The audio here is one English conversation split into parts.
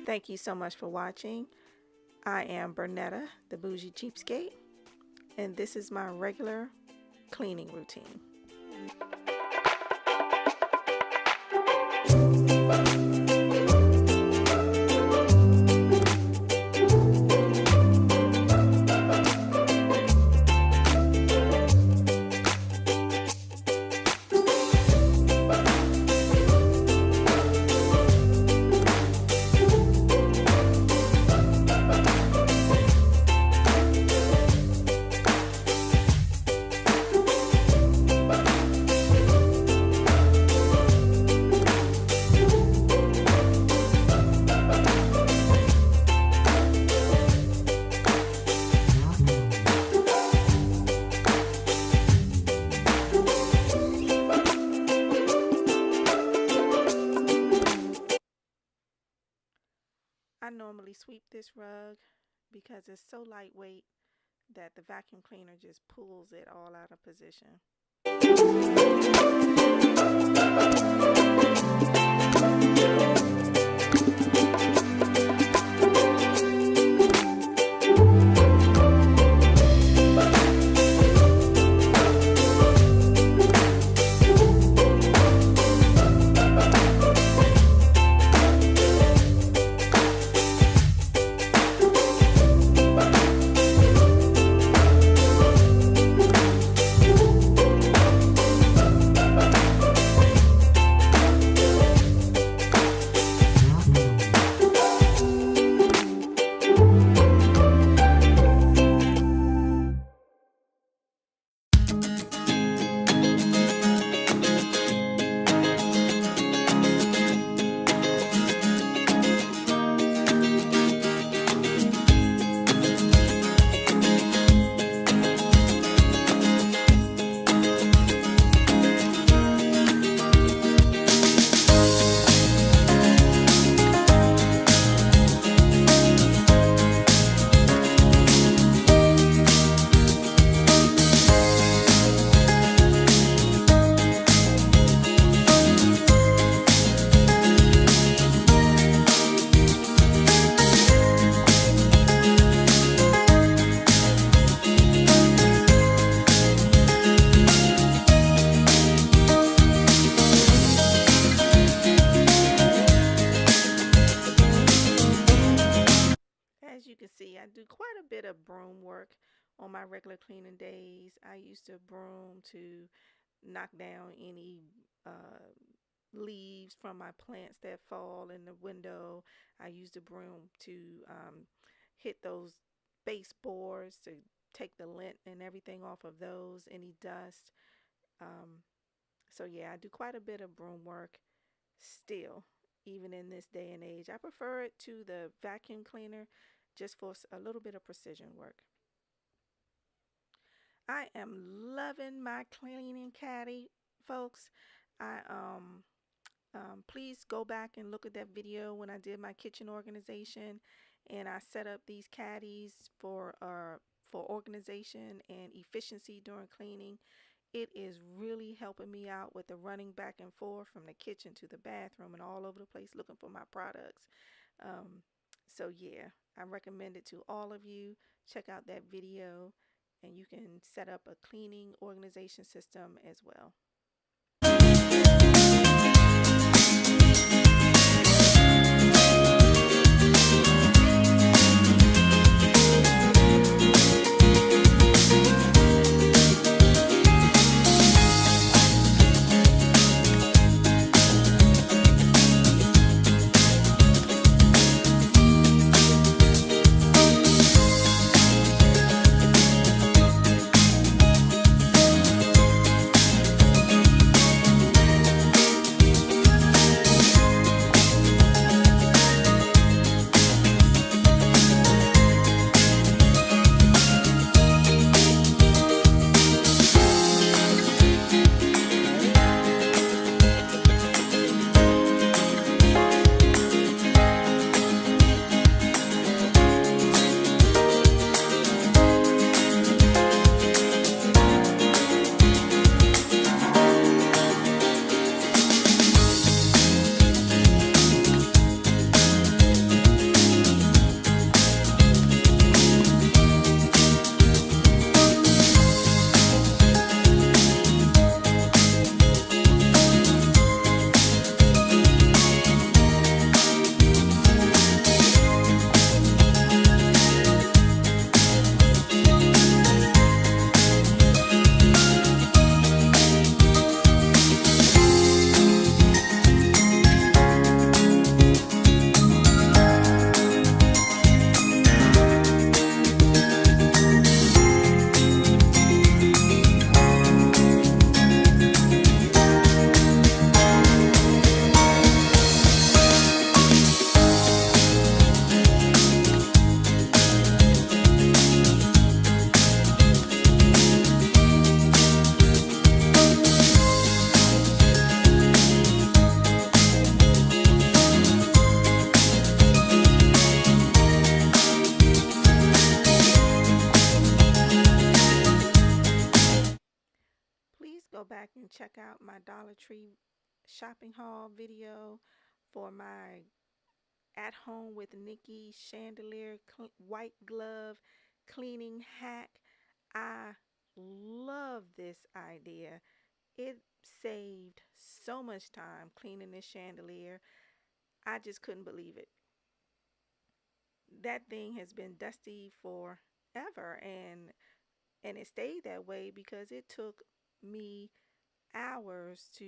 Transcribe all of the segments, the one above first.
Thank you so much for watching. I am Bernetta, the Bougie Cheapskate, and this is my regular cleaning routine. I normally sweep this rug because it's so lightweight that the vacuum cleaner just pulls it all out of position. As you can see, I do quite a bit of broom work on my regular cleaning days. I used to broom to knock down any leaves from my plants that fall in the window. I use the broom to hit those baseboards to take the lint and everything off of those, any dust. So yeah, I do quite a bit of broom work still, even in this day and age. I prefer it to the vacuum cleaner just for a little bit of precision work. I am loving my cleaning caddy, folks. Please go back and look at that video when I did my kitchen organization, and I set up these caddies for organization and efficiency during cleaning. It is really helping me out with the running back and forth from the kitchen to the bathroom and all over the place looking for my products. So yeah, I recommend it to all of you. Check out that video and you can set up a cleaning organization system as well. back and check out my Dollar Tree shopping haul video for my at home with Nikki chandelier white glove cleaning hack. I love this idea. It saved so much time cleaning this chandelier. I just couldn't believe it. That thing has been dusty forever, and it stayed that way because it took me hours to,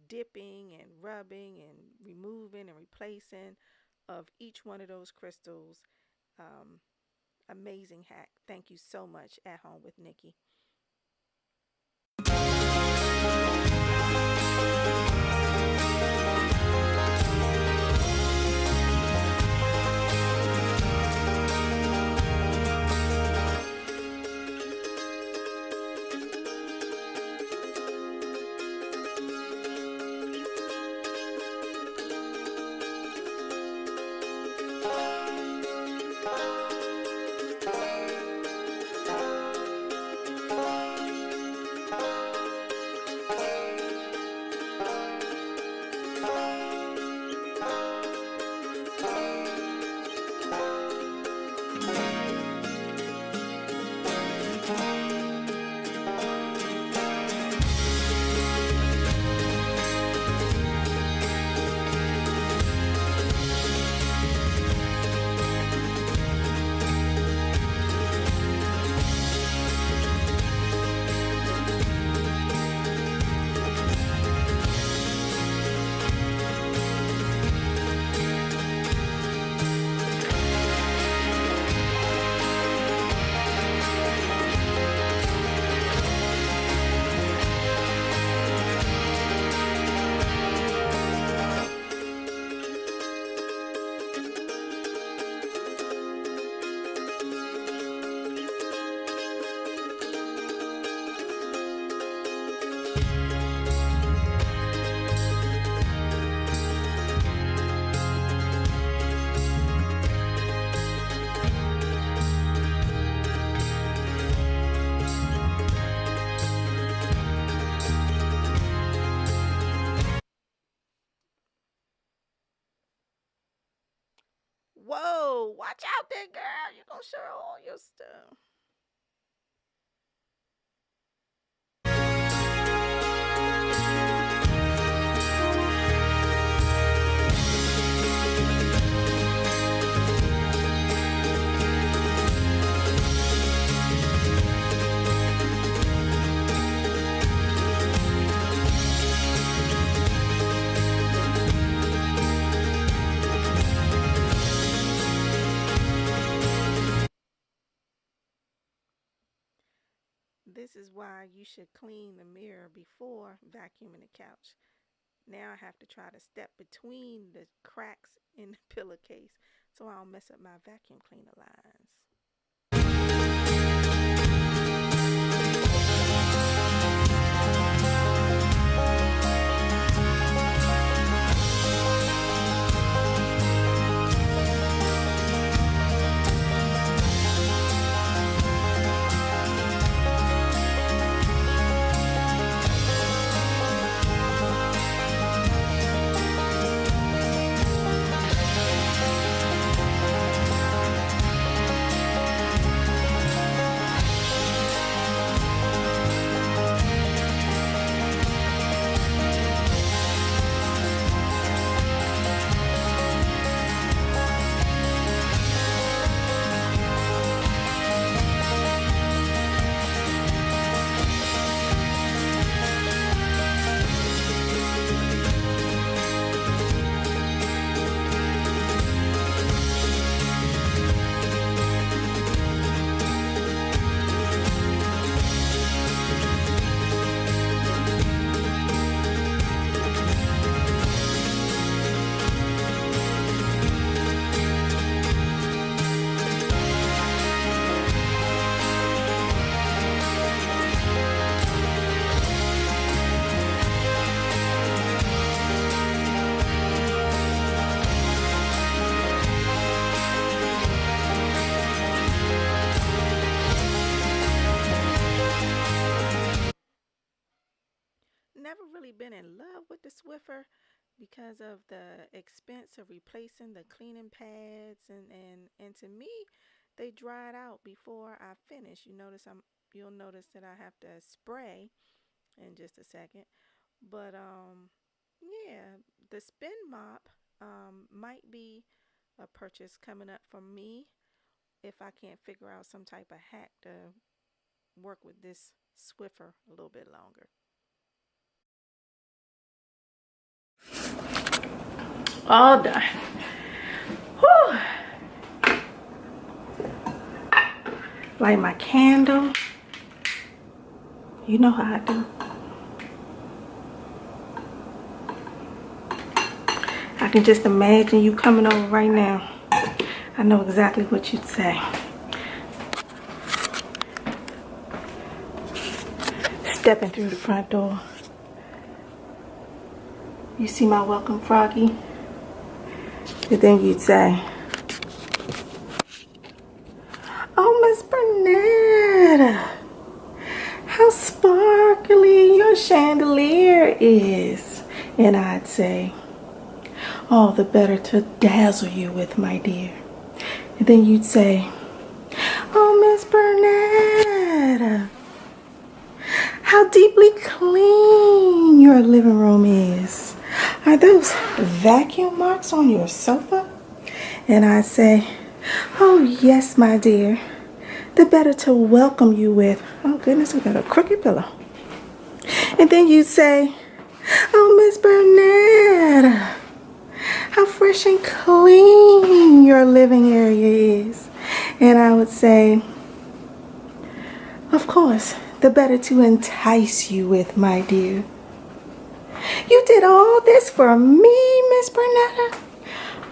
dipping and rubbing and removing and replacing of each one of those crystals. Um, Amazing hack. Thank you so much, At Home with Nikki. Whoa, watch out there, girl. You're going to show all your stuff. This is why you should clean the mirror before vacuuming the couch. Now I have to try to step between the cracks in the pillowcase so I don't mess up my vacuum cleaner lines. really been in love with the Swiffer because of the expense of replacing the cleaning pads, and to me, they dried out before I finish. You'll notice that I have to spray in just a second. But yeah, the spin mop might be a purchase coming up for me if I can't figure out some type of hack to work with this Swiffer a little bit longer. All done. Whew. Light my candle. You know how I do. I can just imagine you coming over right now. I know exactly what you'd say. Stepping through the front door. You see my welcome froggy? And then you'd say, "Oh, Miss Bernetta, how sparkly your chandelier is." And I'd say, "All the better to dazzle you with, my dear." And then you'd say, "Oh, Miss Bernetta, how deeply clean your living room is. Are those vacuum marks on your sofa?" And I say, "Oh, yes, my dear. The better to welcome you with." Oh, goodness, we got a crooked pillow. And then you'd say, "Oh, Miss Bernetta, how fresh and clean your living area is." And I would say, "Of course, the better to entice you with, my dear." "You did all this for me, Miss Bernetta?"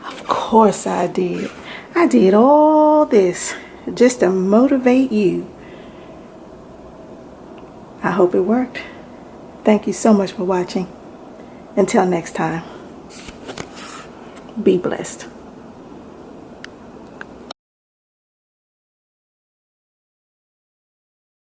"Of course I did. I did all this just to motivate you." I hope it worked. Thank you so much for watching. Until next time, be blessed.